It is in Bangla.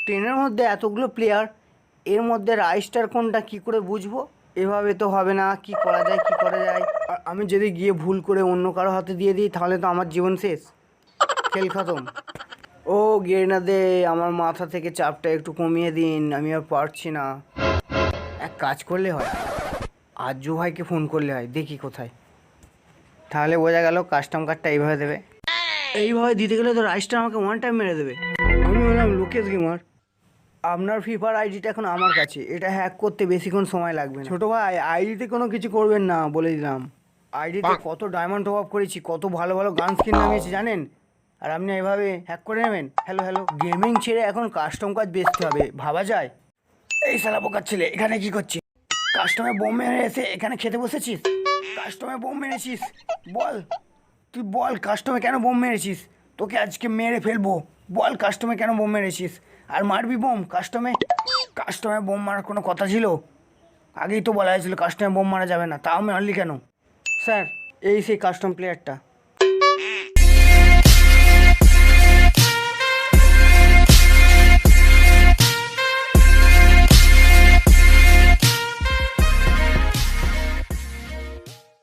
ট্রেনের মধ্যে এতগুলো প্লেয়ার, এর মধ্যে রাইস্টার কোনটা কি করে বুঝবো? এভাবে তো হবে না, কি করা যায় কি করা যায়? আর আমি যদি গিয়ে ভুল করে অন্য কারো হাতে দিয়ে দিই তাহলে তো আমার জীবন শেষ, খেল খতম। ও গেরিনা দে, আমার মাথা থেকে চাপটা একটু কমিয়ে দিন, আমি আর পারছি না। এক কাজ করলে হয়, আজ্জু ভাইকে ফোন করলে হয়, দেখি কোথায়। তাহলে বোঝা গেল কাস্টম কার্ডটা এইভাবে দেবে। এইভাবে দিতে গেলে তো রাইসটা আমাকে ওয়ান টাইম মেরে দেবে। আমি হলাম লোকেশ গেমার, আপনার ফিফার আইডিটা এখন আমার কাছে, এটা হ্যাক করতে বেশিক্ষণ সময় লাগবে না। ছোটো ভাই, আইডিতে কোনো কিছু করবেন না বলে দিলাম। আইডিতে কত ডায়মন্ড টপ আপ করেছি, কত ভালো ভালো গান স্কিন নামিয়েছি জানেন, আর আপনি এভাবে হ্যাক করে নেবেন? হ্যালো হ্যালো, গেমিং ছেড়ে এখন কাস্টম কাজ বেচতে হবে, ভাবা যায়? এই শালা বোকার ছেলে, এখানে কি করছিস? কাস্টমে বোম মেরে এসে এখানে খেতে বসেছিস? কাস্টমে বোম মেরেছিস, বল, তুই বল কাস্টমে কেন বোম মেরেছিস? তোকে আজকে মেরে ফেলবো, বল কাস্টমে কেন বোম মেরেছিস? আর মারবি বোম কাস্টমে? কাস্টমে বোম মারার কোনো কথা ছিল? আগেই তো বলা হয়েছিল কাস্টমে বোম মারা যাবে না, তাও মারলি কেন? স্যার, এই সেই কাস্টম প্লেয়ারটা।